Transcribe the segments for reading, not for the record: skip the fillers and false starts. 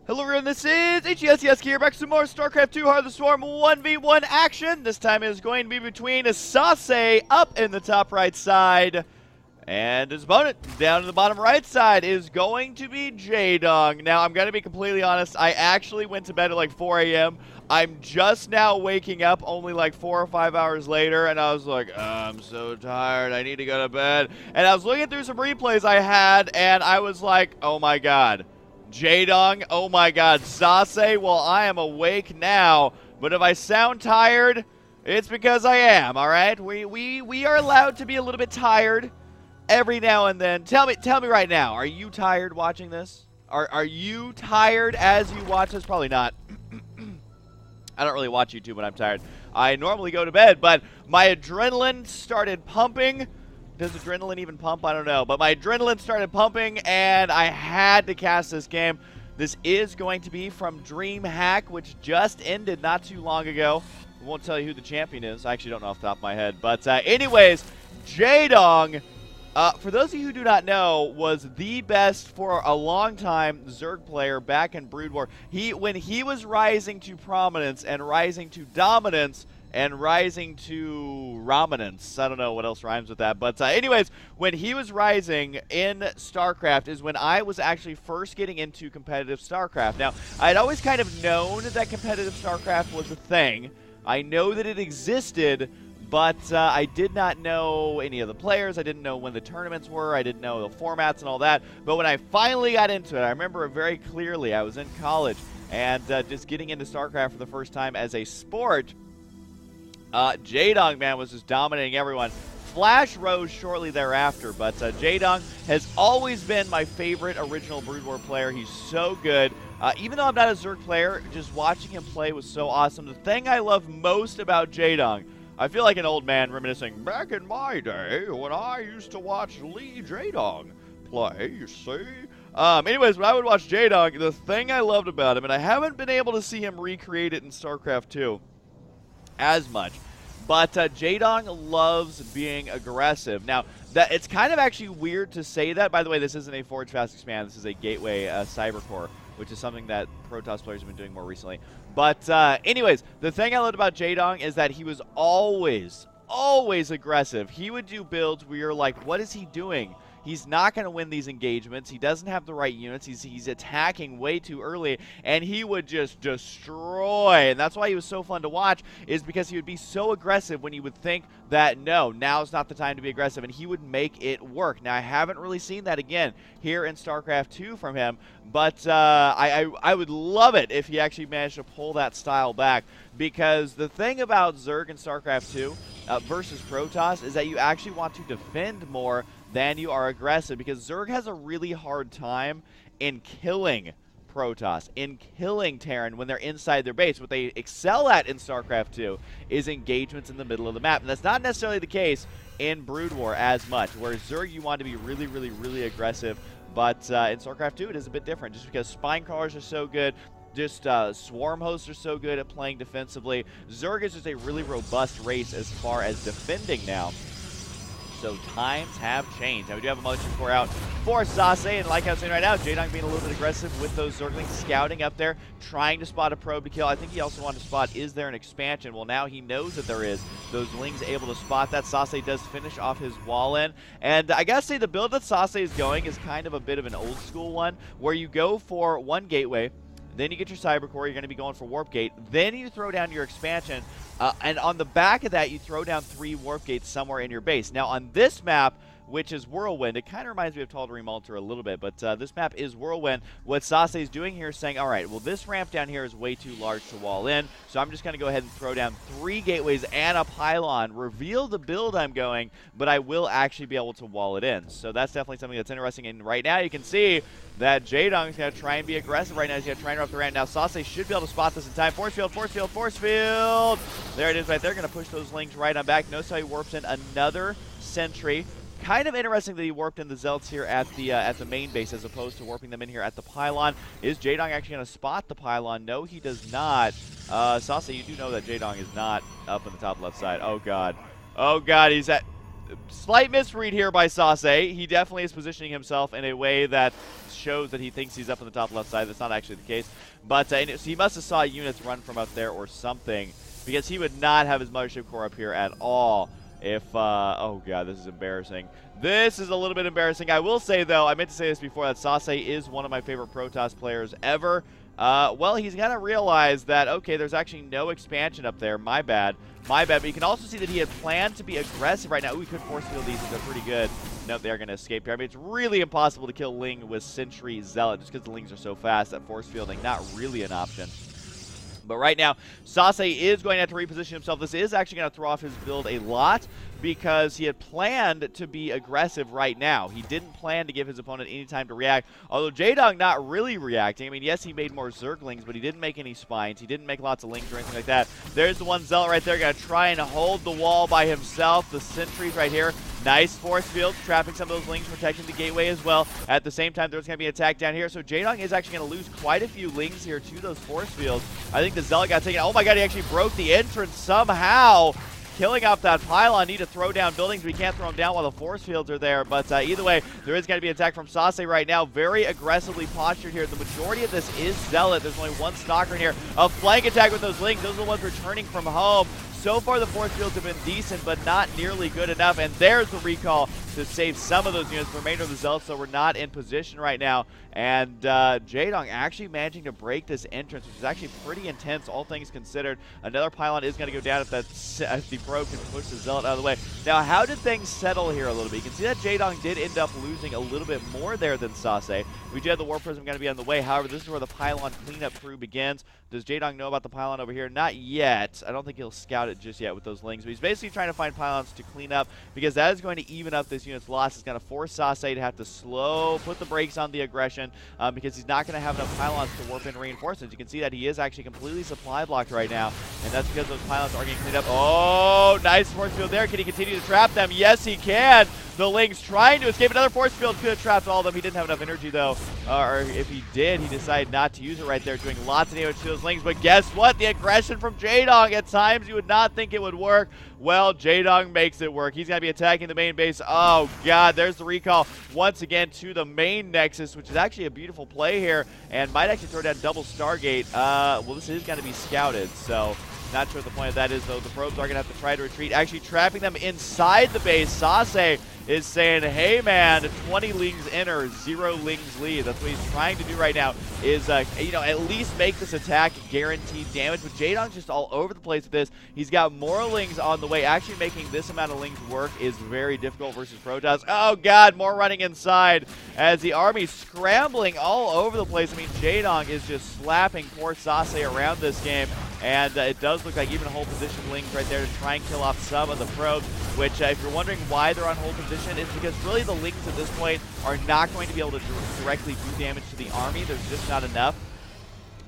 Hello everyone, this is HESES here, back with some more Starcraft 2 Heart of the Swarm 1v1 action. This time it is going to be between Sase up in the top right side, and his opponent down in the bottom right side is going to be Jaedong. Now, I'm going to be completely honest, I actually went to bed at like 4 a.m. I'm just now waking up only like 4 or 5 hours later, and I was like, I'm so tired, I need to go to bed. And I was looking through some replays I had, and I was like, oh my god. Jaedong, oh my god, Sase, well, I am awake now, but if I sound tired, it's because I am, alright? We are allowed to be a little bit tired every now and then. Tell me right now, are you tired watching this? Are you tired as you watch this? Probably not. I don't really watch YouTube when I'm tired. I normally go to bed, but my adrenaline started pumping. Does adrenaline even pump? I don't know. But my adrenaline started pumping, and I had to cast this game. This is going to be from DreamHack, which just ended not too long ago. I won't tell you who the champion is. I actually don't know off the top of my head. But anyways, Jaedong, for those of you who do not know, was the best for a long time Zerg player back in Brood War. When he was rising to prominence and rising to dominance, and rising to Rominance. I don't know what else rhymes with that. But anyways, when he was rising in StarCraft is when I was actually first getting into competitive StarCraft. Now, I'd always kind of known that competitive StarCraft was a thing. I know that it existed, but I did not know any of the players. I didn't know when the tournaments were. I didn't know the formats and all that. But when I finally got into it, I remember it very clearly. I was in college and just getting into StarCraft for the first time as a sport. Jaedong, man, was just dominating everyone. Flash rose shortly thereafter, but Jaedong has always been my favorite original Brood War player. He's so good. Even though I'm not a Zerg player, just watching him play was so awesome. The thing I love most about Jaedong, I feel like an old man reminiscing, back in my day when I used to watch Lee Jaedong play, you see? Anyways, when I would watch Jaedong, the thing I loved about him, and I haven't been able to see him recreate it in StarCraft 2 as much, but Jaedong loves being aggressive. Now, it's kind of actually weird to say that. By the way, this isn't a Forge Fast Expand. This is a Gateway Cybercore, which is something that Protoss players have been doing more recently. But anyways, the thing I loved about Jaedong is that he was always aggressive. He would do builds where you're like, what is he doing? He's not going to win these engagements. He doesn't have the right units. He's attacking way too early, and he would just destroy. And that's why he was so fun to watch, is because he would be so aggressive when you would think that, no, now's not the time to be aggressive, and he would make it work. Now, I haven't really seen that again here in StarCraft 2 from him, but I would love it if he actually managed to pull that style back, because the thing about Zerg in StarCraft 2 versus Protoss is that you actually want to defend more than you are aggressive, because Zerg has a really hard time in killing Protoss, in killing Terran when they're inside their base. What they excel at in StarCraft 2 is engagements in the middle of the map, and that's not necessarily the case in Brood War as much, where Zerg you want to be really aggressive, but in StarCraft 2 it is a bit different, just because spine crawlers are so good. Just swarm hosts are so good at playing defensively. Zerg is just a really robust race as far as defending now. So times have changed. Now we do have a Mother Core out for Sase, and like I was saying right now, Jaedong being a little bit aggressive with those Zerglings scouting up there, trying to spot a probe to kill. I think he also wanted to spot, is there an expansion? Well, now he knows that there is. Those Lings able to spot that. Sase does finish off his wall in, and I gotta say the build that Sase is going is kind of a bit of an old school one, where you go for one gateway, then you get your Cybercore, you're going to be going for Warp Gate, then you throw down your expansion, and on the back of that, you throw down 3 Warp Gates somewhere in your base. Now, on this map, which is Whirlwind, it kind of reminds me of Tal'Darim Altar a little bit, but this map is Whirlwind. What Sase is doing here is saying, all right, well, this ramp down here is way too large to wall in, so I'm just going to go ahead and throw down 3 gateways and a pylon, reveal the build I'm going, but I will actually be able to wall it in. So that's definitely something that's interesting, and right now you can see that Jaedong is going to try and be aggressive right now. He's going to try and run up the ramp. Now, Sase should be able to spot this in time. Force field, force field, force field! There it is right there. Going to push those Lings right on back. Notice how he warps in another sentry. Kind of interesting that he warped in the Zealots here at the main base as opposed to warping them in here at the pylon. Is Jaedong actually going to spot the pylon? No, he does not. Sase, you do know that Jaedong is not up in the top left side. Oh, God. Oh, God, he's slight misread here by Sase. He definitely is positioning himself in a way that shows that he thinks he's up on the top left side. That's not actually the case. But so he must have saw units run from up there or something, because he would not have his mothership core up here at all. If, oh god, this is embarrassing. This is a little bit embarrassing. I will say, though, I meant to say this before, that Sase is one of my favorite Protoss players ever. Well, he's going to realize that, okay, there's actually no expansion up there. My bad. My bad. But you can also see that he had planned to be aggressive right now. Ooh, we could force field these. They're pretty good. Nope, they are going to escape here. I mean, it's really impossible to kill Ling with Sentry Zealot just because the Lings are so fast that force fielding not really an option. But right now, Sase is going to have to reposition himself. This is actually going to throw off his build a lot because he had planned to be aggressive right now. He didn't plan to give his opponent any time to react, although Jaedong not really reacting. I mean, yes, he made more Zerglings, but he didn't make any Spines. He didn't make lots of Lings or anything like that. There's the one Zealot right there, going to try and hold the wall by himself. The sentries right here. Nice force field, trapping some of those Lings, protecting the gateway as well. At the same time, there's going to be an attack down here. So Jaedong is actually going to lose quite a few Lings here to those force fields. I think the Zealot got taken. Oh my god, he actually broke the entrance somehow. Killing off that pylon. Need to throw down buildings. We can't throw them down while the force fields are there. But either way, there is going to be an attack from Sase right now. Very aggressively postured here. The majority of this is Zealot. There's only one Stalker in here. A flank attack with those Lings. Those are the ones returning from home. So far, the force fields have been decent, but not nearly good enough. And there's the recall to save some of those units. The remainder of the Zealots, so we're not in position right now. And Jaedong actually managing to break this entrance, which is actually pretty intense, all things considered. Another pylon is going to go down if the probe can push the Zealot out of the way. Now, how did things settle here a little bit? You can see that Jaedong did end up losing a little bit more there than Sase. We do have the War Prism going to be on the way. However, this is where the pylon cleanup crew begins. Does Jaedong know about the pylon over here? Not yet. I don't think he'll scout it just yet with those Lings, but he's basically trying to find pylons to clean up, because that is going to even up this unit's loss. It's going to force Sase to have to put the brakes on the aggression, because he's not going to have enough pylons to warp in reinforcements. You can see that he is actually completely supply blocked right now, and that's because those pylons are getting cleaned up. Oh, nice force field there. Can he continue to trap them? Yes, he can. The Lings trying to escape. Another force field could have trapped all of them. He didn't have enough energy, though. Or if he did, he decided not to use it right there, doing lots of damage to those Lings. But guess what? The aggression from Jaedong. At times, you would not think it would work. Well, Jaedong makes it work. He's going to be attacking the main base. Oh, God. There's the recall once again to the main Nexus, which is actually a beautiful play here, and might actually throw down double Stargate. Well, this is going to be scouted, so not sure what the point of that is, though. The probes are going to have to try to retreat, actually trapping them inside the base. Sase is saying, hey, man, 20 Lings enter, 0 Lings leave. That's what he's trying to do right now, is, you know, at least make this attack guaranteed damage. But Jaedong's just all over the place with this. He's got more Lings on the way. Actually making this amount of Lings work is very difficult versus Protoss. Oh, God, more running inside as the army's scrambling all over the place. I mean, Jaedong is just slapping poor Sase around this game. And it does look like even hold position Lings right there to try and kill off some of the probes, which if you're wondering why they're on hold position, it's because really the Lings at this point are not going to be able to directly do damage to the army. There's just not enough.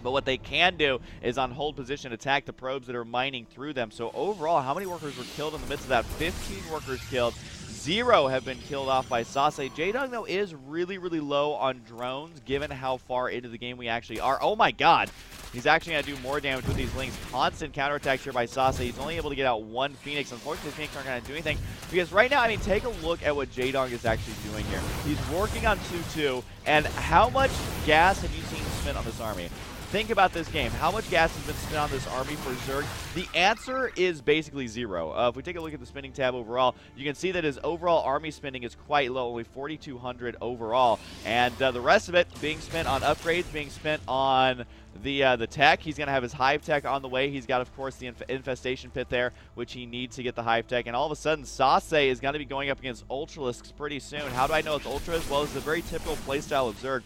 But what they can do is on hold position attack the probes that are mining through them. So overall, how many workers were killed in the midst of that? 15 workers killed. 0 have been killed off by Sase. Jaedong, though, is really, really low on drones, given how far into the game we actually are. Oh, my God. He's actually going to do more damage with these Lings. Constant counterattacks here by Sase. He's only able to get out 1 Phoenix. Unfortunately, Phoenix aren't going to do anything, because right now, I mean, take a look at what Jaedong is actually doing here. He's working on 2-2, and how much gas have you seen spent on this army? Think about this game. How much gas has been spent on this army for Zerg? The answer is basically 0. If we take a look at the spending tab overall, you can see that his overall army spending is quite low, only 4,200 overall. And the rest of it being spent on upgrades, being spent on the tech. He's going to have his hive tech on the way. He's got, of course, the infestation pit there, which he needs to get the hive tech. And all of a sudden, Sase is going to be going up against Ultralisks pretty soon. How do I know it's Ultralisk? Well, it's a very typical playstyle of Zerg,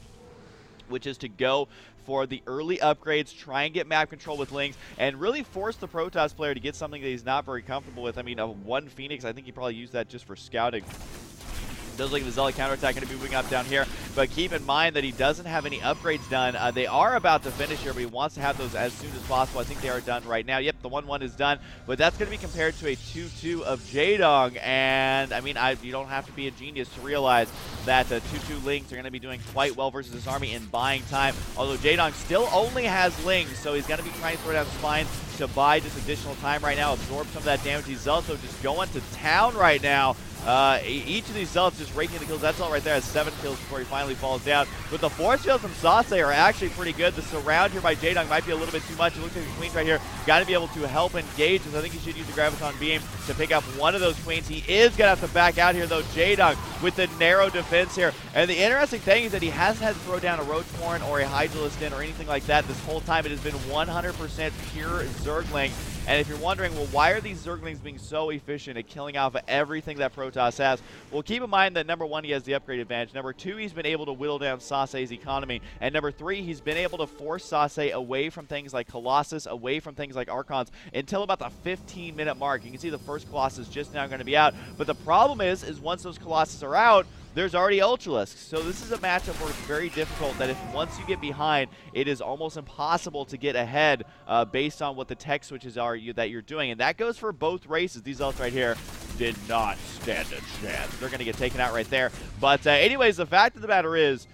which is to go for the early upgrades, try and get map control with Lings, and really force the Protoss player to get something that he's not very comfortable with. I mean, 1 Phoenix, I think he probably used that just for scouting. Does look like the Zealot counterattack going to be moving up down here, but keep in mind that he doesn't have any upgrades done. They are about to finish here, but he wants to have those as soon as possible. I think they are done right now. Yep, the 1-1 is done, but that's going to be compared to a 2-2 of Jaedong, and I mean, you don't have to be a genius to realize that 2-2 Lings are going to be doing quite well versus this army in buying time, although Jaedong still only has Lings, so he's going to be trying to throw down Spines to buy just additional time right now, absorb some of that damage. He's also just going to town right now Each of these Zealots just raking the kills. That's all right there. Has 7 kills before he finally falls down. But the force fields from Sase are actually pretty good. The surround here by Jaedong might be a little bit too much. It looks like the Queen's right here. Got to be able to help engage. So I think he should use the Graviton Beam to pick up one of those Queens. He is going to have to back out here, though. Jaedong with the narrow defense here. And the interesting thing is that he hasn't had to throw down a Roachborn or a Hydralistin or anything like that this whole time. It has been 100% pure Zergling. And if you're wondering, well, why are these Zerglings being so efficient at killing off everything that Protoss has? Well, keep in mind that number 1, he has the upgrade advantage. Number 2, he's been able to whittle down Sase's economy. And number 3, he's been able to force Sase away from things like Colossus, away from things like Archons, until about the 15-minute mark. You can see the first Colossus just now going to be out. But the problem is once those Colossus are out, there's already Ultralisks. So this is a matchup where it's very difficult that if once you get behind, it is almost impossible to get ahead based on what the tech switches are that you're doing. And that goes for both races. These ults right here did not stand a chance. They're going to get taken out right there. But anyways, the fact of the matter is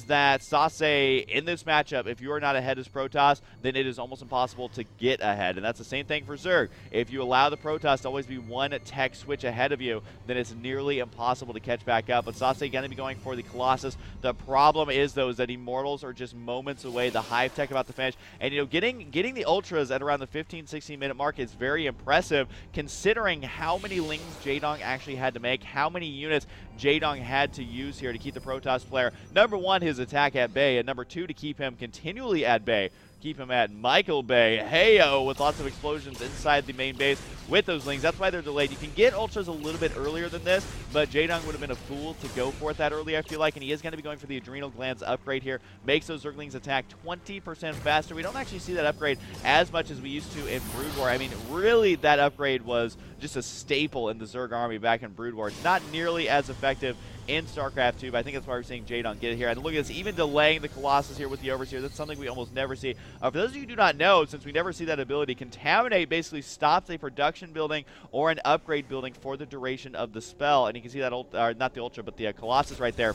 that Sase, in this matchup, if you are not ahead as Protoss, then it is almost impossible to get ahead. And that's the same thing for Zerg. If you allow the Protoss to always be one tech switch ahead of you, then it's nearly impossible to catch back up. But Sase going to be going for the Colossus. The problem is, though, is that Immortals are just moments away. The Hive tech about to finish. And, you know, getting the Ultras at around the 15, 16-minute mark is very impressive, considering how many lings Jaedong actually had to make, how many units Jaedong had to use here to keep the Protoss player, number 1, his attack at bay, and number 2, to keep him continually at bay. Keep him at Michael Bay, heyo, with lots of explosions inside the main base with those lings. That's why they're delayed. You can get Ultras a little bit earlier than this, but Jaedong would have been a fool to go for it that early, I feel like, and he is going to be going for the Adrenal Glands upgrade here. Makes those Zerglings attack 20% faster. We don't actually see that upgrade as much as we used to in Brood War. I mean, really, that upgrade was just a staple in the Zerg army back in Brood War. It's not nearly as effective in Starcraft 2, but I think that's why we're seeing Jaedong get it here. And look at this, even delaying the Colossus here with the Overseer. That's something we almost never see. For those of you who do not know, since we never see that ability, Contaminate basically stops a production building or an upgrade building for the duration of the spell. And you can see that, not the Ultra, but the Colossus right there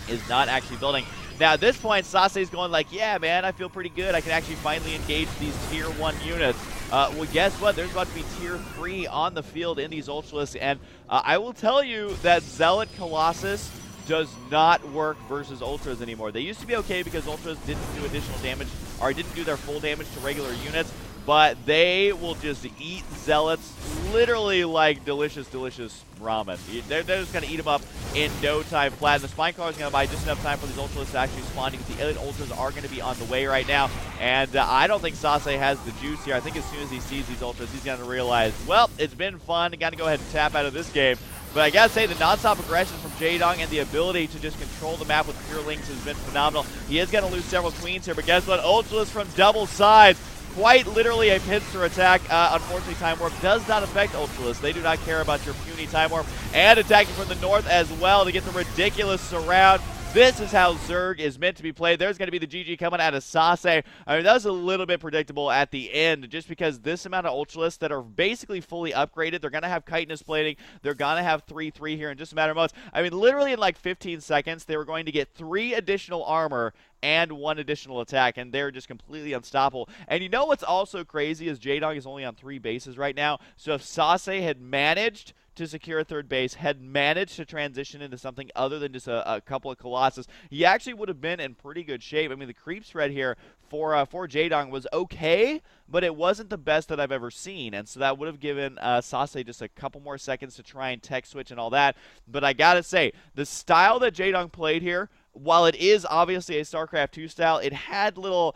is not actually building. Now, at this point, Sase's going like, yeah, man, I feel pretty good. I can actually finally engage these Tier 1 units. Well, guess what? There's about to be Tier 3 on the field in these Ultralisks, and I will tell you that Zealot Colossus does not work versus Ultras anymore. They used to be okay because Ultras didn't do additional damage, or didn't do their full damage to regular units, but they will just eat Zealots literally like delicious, delicious ramen. They're just going to eat them up in no time flat. And the Spine Crawler is going to buy just enough time for these Ultras to actually spawn, because the Elite Ultras are going to be on the way right now. And I don't think Sase has the juice here. I think as soon as he sees these Ultras, he's going to realize, well, it's been fun. Got to go ahead and tap out of this game. But I gotta say, the non-stop aggression from Jaedong and the ability to just control the map with pure links has been phenomenal. He is gonna lose several queens here, but guess what? Ultras from double sides. Quite literally a pincer attack. Unfortunately, Time Warp does not affect Ultralists. They do not care about your puny Time Warp. And attacking from the north as well to get the ridiculous surround. This is how Zerg is meant to be played. There's going to be the GG coming out of Sase. I mean, that was a little bit predictable at the end, just because this amount of Ultralists that are basically fully upgraded, they're going to have chitinous plating. They're going to have 3-3 here in just a matter of months. I mean, literally in like 15 seconds, they were going to get 3 additional armor and 1 additional attack, and they're just completely unstoppable. And you know what's also crazy is Jaedong is only on 3 bases right now. So if Sase had managed to secure a 3rd base, had managed to transition into something other than just a couple of Colossus, he actually would have been in pretty good shape. I mean, the creep spread here for Jaedong was okay, but it wasn't the best that I've ever seen, and so that would have given Sase just a couple more seconds to try and tech switch and all that. But I gotta say, the style that Jaedong played here, while it is obviously a StarCraft 2 style, it had little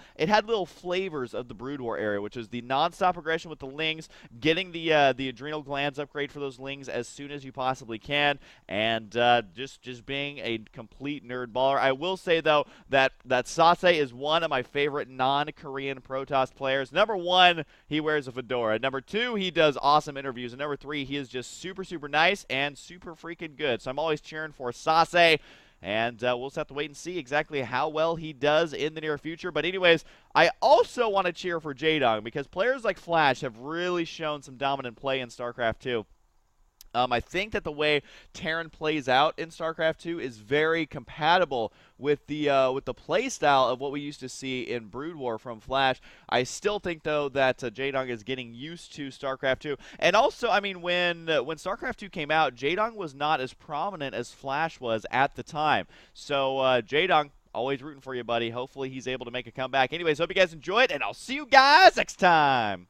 flavors of the Brood War area, which is the non-stop aggression with the lings, getting the Adrenal Glands upgrade for those lings as soon as you possibly can, and just being a complete nerd baller. I will say, though, that Sase is one of my favorite non-Korean Protoss players. Number 1, he wears a fedora. Number 2, he does awesome interviews. And number 3, he is just super, super nice and super freaking good. So I'm always cheering for Sase. And we'll just have to wait and see exactly how well he does in the near future. But anyways, I also want to cheer for Jaedong, because players like Flash have really shown some dominant play in StarCraft 2. I think that the way Terran plays out in StarCraft 2 is very compatible with the play style of what we used to see in Brood War from Flash. I still think though that Jaedong is getting used to StarCraft 2, and also, I mean, when StarCraft 2 came out, Jaedong was not as prominent as Flash was at the time. So Jaedong, always rooting for you, buddy. Hopefully he's able to make a comeback. Anyways, hope you guys enjoyed, and I'll see you guys next time.